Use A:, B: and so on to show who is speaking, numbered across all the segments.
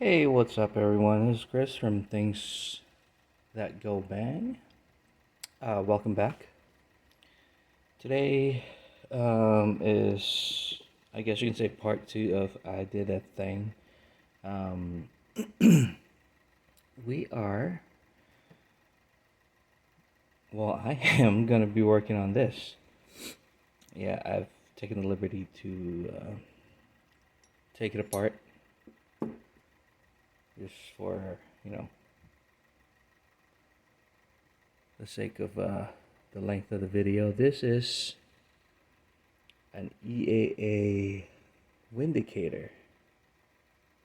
A: Hey, what's up, everyone? This is Chris from Things That Go Bang. Welcome back. Today is, I guess you can say, part 2 of I Did a Thing. We are, I am going to be working on this. Yeah, I've taken the liberty to take it apart. Just for, the sake of the length of the video. This is an EAA Windicator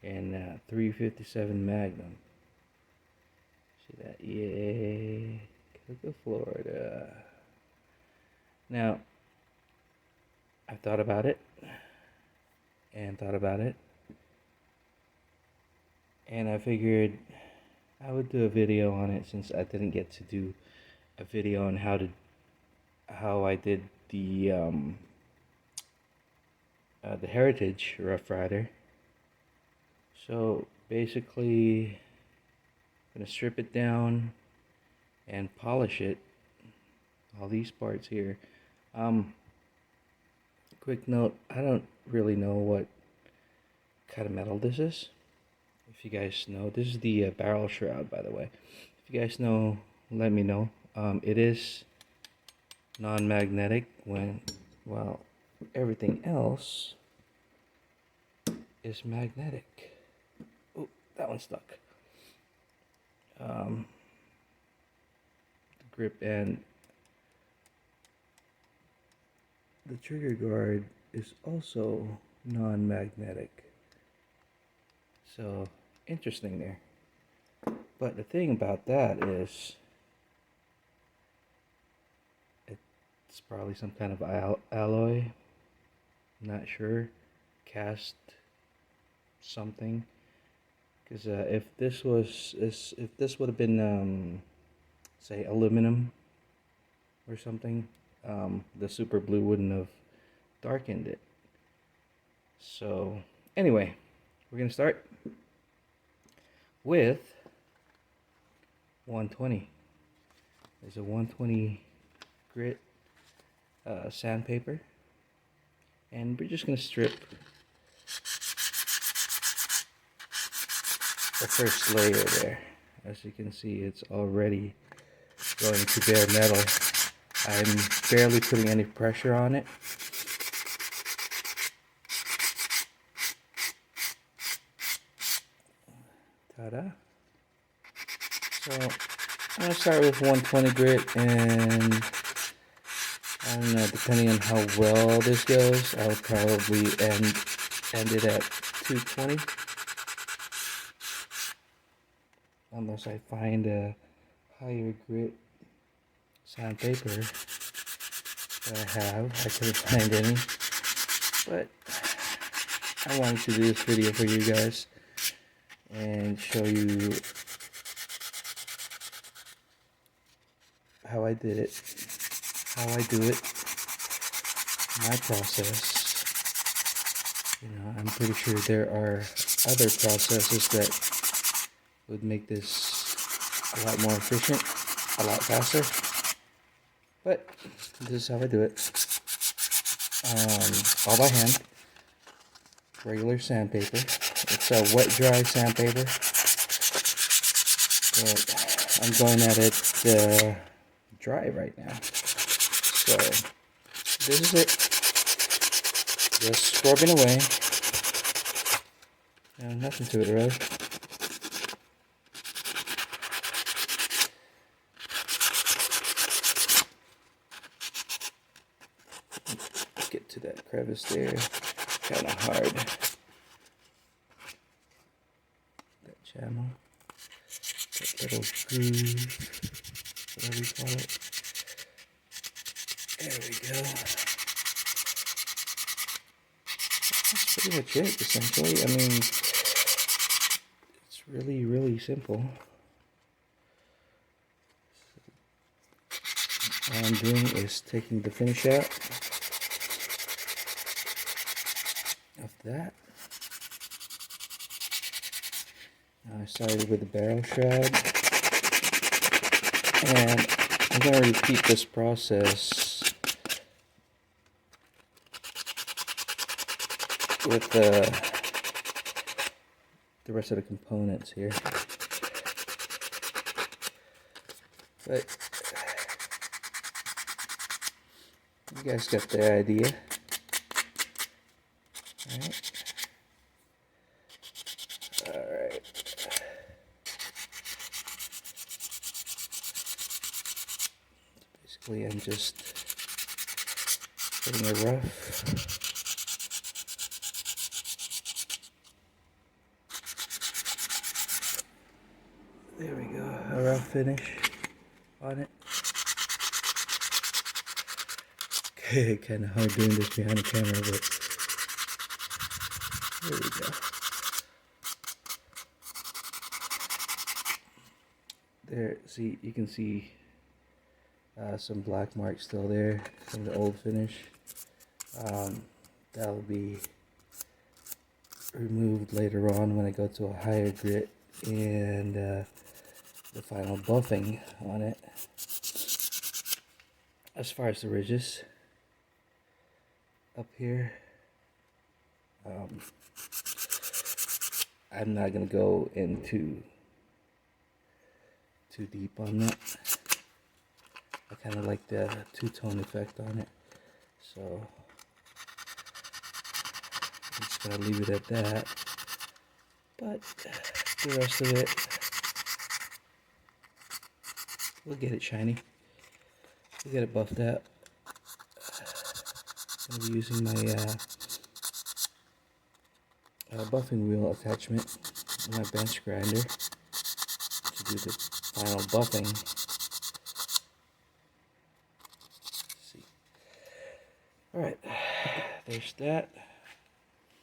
A: in 357 Magnum. See that? EAA, Cocoa, Florida. Now, I've thought about it and thought about it, and I figured I would do a video on it since I didn't get to do a video on how I did the Heritage Rough Rider. So basically, I'm gonna strip it down and polish it. All these parts here. Quick note: I don't really know what kind of metal this is. If you guys know, this is the barrel shroud, by the way. If you guys know, let me know. It is non-magnetic well, everything else is magnetic. Oh, that one stuck. The grip and the trigger guard is also non-magnetic. So, interesting there. But the thing about that is, it's probably some kind of alloy. I'm not sure. Cast something. Because if this would have been say aluminum or something, the super blue wouldn't have darkened it. So anyway, we're gonna start with 120. There's a 120 grit sandpaper, and we're just gonna strip the first layer there. As you can see, it's already going to bare metal. I'm barely putting any pressure on it. Ta-da. So I'm gonna start with 120 grit, and I don't know, depending on how well this goes, I'll probably end it at 220. Unless I find a higher grit sandpaper that I couldn't find any. But I wanted to do this video for you guys and show you how I did it, how I do it, my process. I'm pretty sure there are other processes that would make this a lot more efficient, a lot faster. But this is how I do it. All by hand. Regular sandpaper. It's a wet dry sandpaper. But I'm going at it dry right now. So this is it. Just scrubbing away. Nothing to it really. Get to that crevice there. Kind of hard. That channel. That little groove. Whatever you call it. There we go. That's pretty much it, essentially. I mean, it's really, really simple. All I'm doing is taking the finish out of that I started with the barrel shroud, and I'm going to repeat this process with the rest of the components here. But you guys got the idea. Alright. Basically, I'm just putting a rough. There we go, a rough finish on it. Okay, kind of hard doing this behind the camera, but there we go. There, see, you can see some black marks still there from the old finish. That'll be removed later on when I go to a higher grit and the final buffing on it. As far as the ridges up here, I'm not gonna go into too deep on that. I kind of like the two-tone effect on it, so I'm just gonna leave it at that. But the rest of it, we'll get it shiny. We'll get it buffed out. I'm gonna be using my buffing wheel attachment, my bench grinder, to do the final buffing. Let's see. Alright, there's that.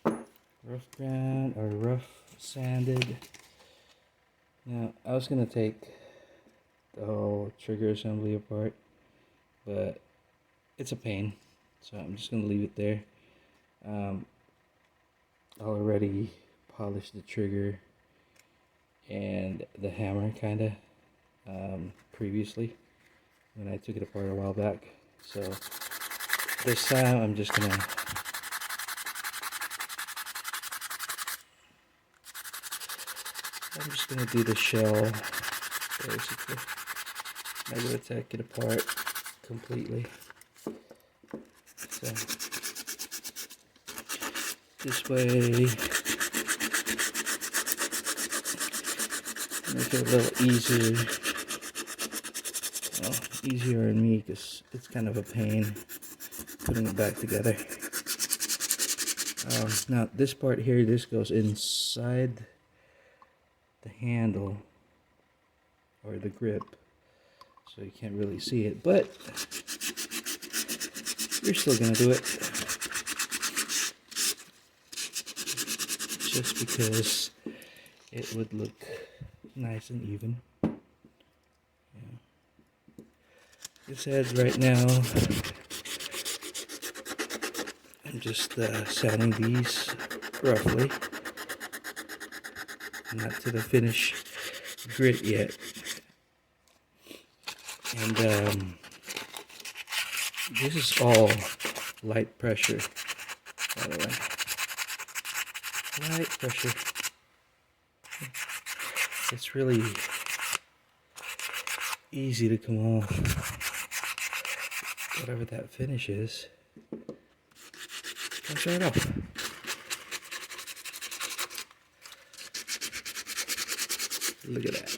A: Rough ground or rough sanded. Now, I was gonna take the whole trigger assembly apart, but it's a pain, so I'm just gonna leave it there. I already polished the trigger and the hammer kinda previously when I took it apart a while back, so this time I'm just gonna do the shell basically. I'm gonna take it apart completely. So this way, make it a little easier. Well, easier on me because it's kind of a pain putting it back together. Now this part here, this goes inside the handle or the grip, so you can't really see it, but you're still gonna do it just because it would look nice and even. Yeah. This head right now, I'm just sanding these roughly, not to the finish grit yet. And this is all light pressure, by the way. Light pressure. It's really easy to come off. Whatever that finish is, comes right off. Look at that.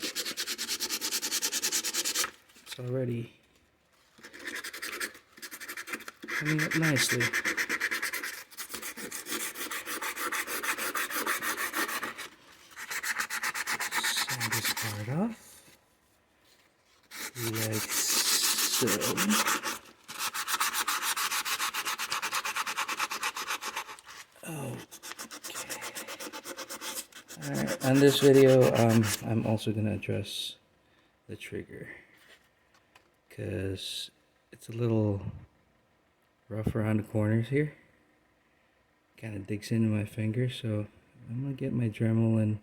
A: It's already coming up nicely. Sand this part off. Like so. Alright, on this video, I'm also going to address the trigger because it's a little rough around the corners here. Kind of digs into my finger, so I'm going to get my Dremel and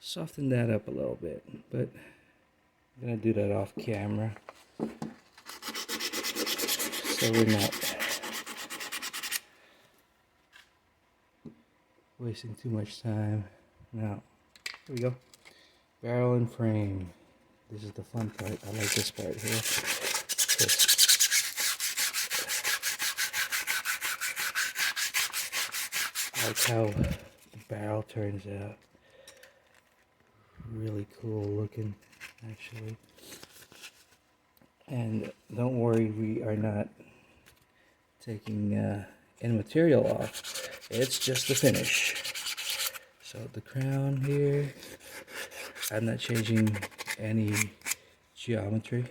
A: soften that up a little bit, but I'm gonna do that off camera so we're not wasting too much time. Now, here we go. Barrel and frame. This is the fun part. I like this part here. I like how the barrel turns out. Really cool looking, actually. And don't worry, we are not taking any material off. It's just the finish. So the crown here, I'm not changing any geometry.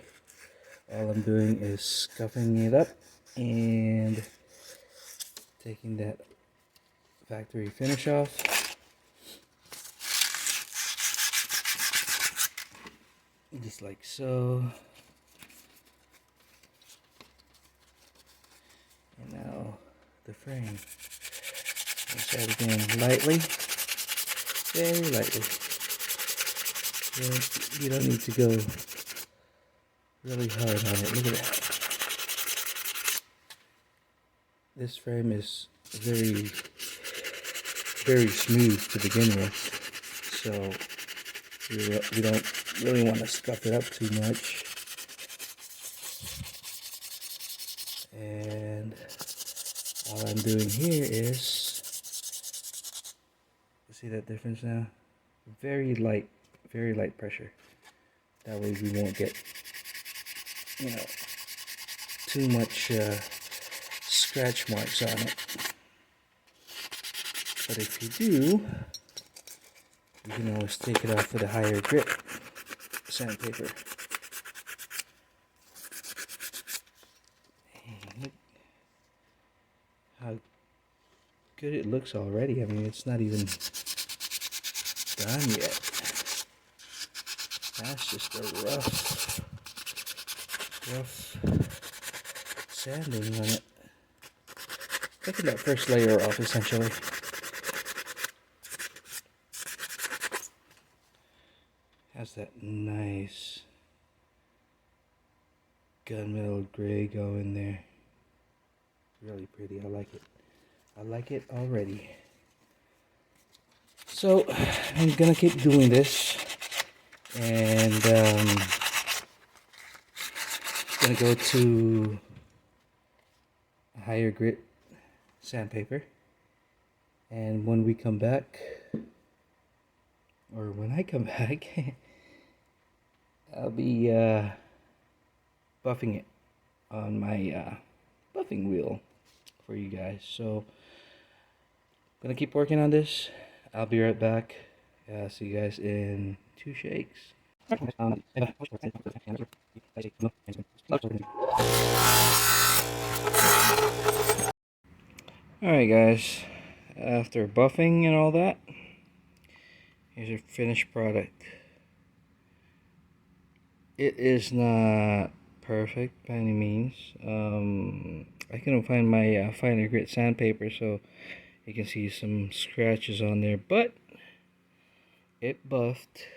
A: All I'm doing is scuffing it up and taking that factory finish off. Just like so. And now the frame. Let's try it again lightly. Very lightly. You don't need to go really hard on it. Look at that. This frame is very smooth to begin with, so we don't really want to scuff it up too much. And all I'm doing here is, see that difference now? Very light pressure. That way we won't get, too much scratch marks on it. But if you do, you can always take it off with a higher grit sandpaper. And look how good it looks already. I mean, it's not even done yet. That's just a rough sanding on it. Taking that first layer off, essentially. Has that nice gunmetal gray going there. Really pretty. I like it. I like it already. So I'm gonna keep doing this, and gonna go to a higher grit sandpaper, and when we come back, or when I come back, I'll be buffing it on my buffing wheel for you guys. So I'm gonna keep working on this. I'll be right back. See you guys in 2 shakes. Alright guys, after buffing and all that, here's your finished product. It is not perfect by any means. I couldn't find my finer grit sandpaper, so you can see some scratches on there, but it buffed.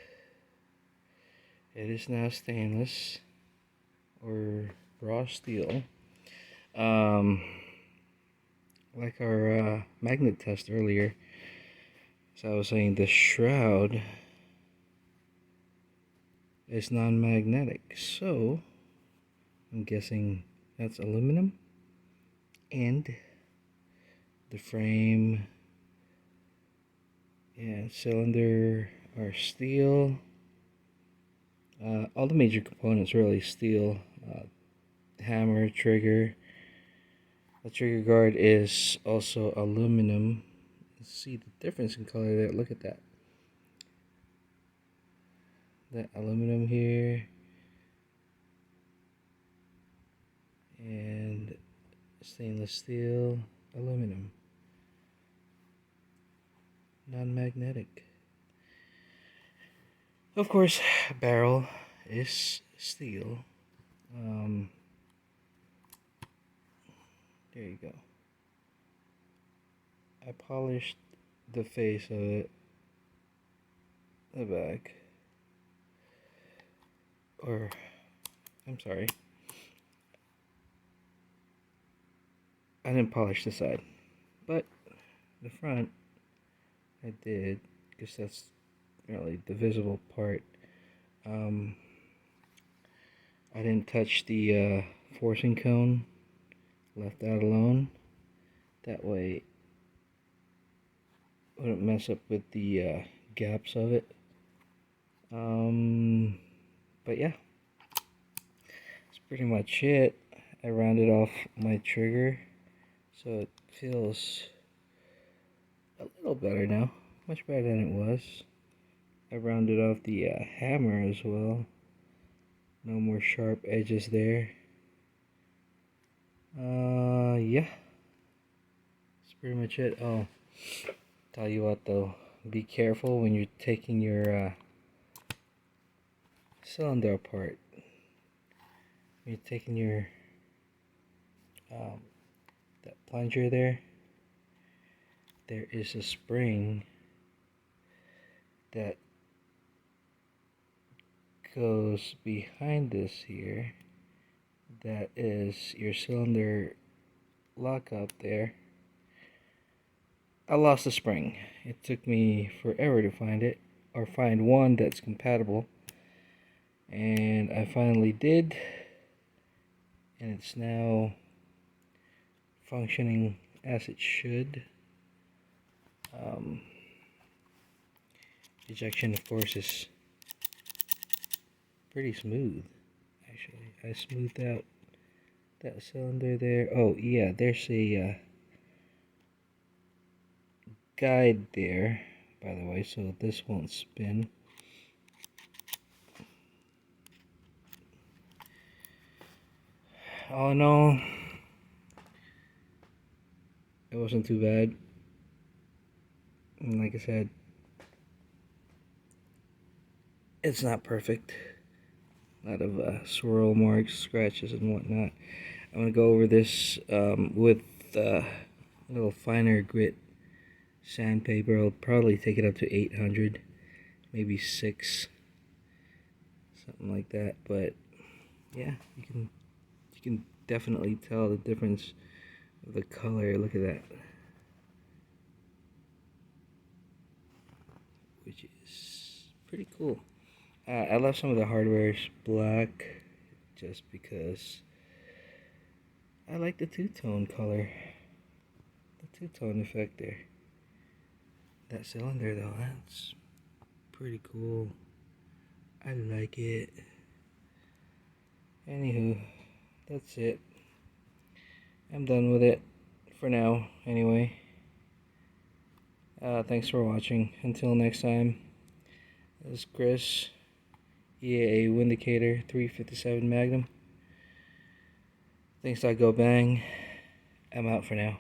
A: It is now stainless or raw steel. Like our magnet test earlier, so I was saying the shroud is non-magnetic, so I'm guessing that's aluminum, and the frame and cylinder are steel. All the major components really steel. Hammer, trigger. The trigger guard is also aluminum. See the difference in color there. Look at that. That aluminum here. And stainless steel, aluminum. Non-magnetic. Of course, barrel is steel. There you go. I polished the face of it the back. Or, I'm sorry. I didn't polish the side. But the front, I did. Because that's really the visible part. I didn't touch the forcing cone. Left that alone. That way wouldn't mess up with the gaps of it. But yeah, that's pretty much it. I rounded off my trigger, so it feels a little better now, much better than it was. I rounded off the hammer as well. No more sharp edges there. Yeah, that's pretty much it. Oh, tell you what though, be careful when you're taking your cylinder apart. When you're taking your that plunger there is a spring that goes behind this here. That is your cylinder lockup there. I lost the spring. It took me forever to find it, or find one that's compatible, and I finally did, and it's now functioning as it should. Ejection, of course, is pretty smooth. Actually, I smoothed out that cylinder there. Oh yeah, there's a guide there, by the way, so this won't spin. All in all, it wasn't too bad. And like I said, it's not perfect. A lot of swirl marks, scratches, and whatnot. I'm gonna go over this with a little finer grit sandpaper. I'll probably take it up to 800, maybe 6, something like that. But yeah, you can definitely tell the difference of the color. Look at that, which is pretty cool. I left some of the hardwares black just because I like the two-tone color, the two-tone effect there. That cylinder though, that's pretty cool. I like it. Anywho, that's it. I'm done with it for now anyway. Thanks for watching. Until next time, this is Chris, EAA Windicator 357 Magnum. Things that go bang. I'm out for now.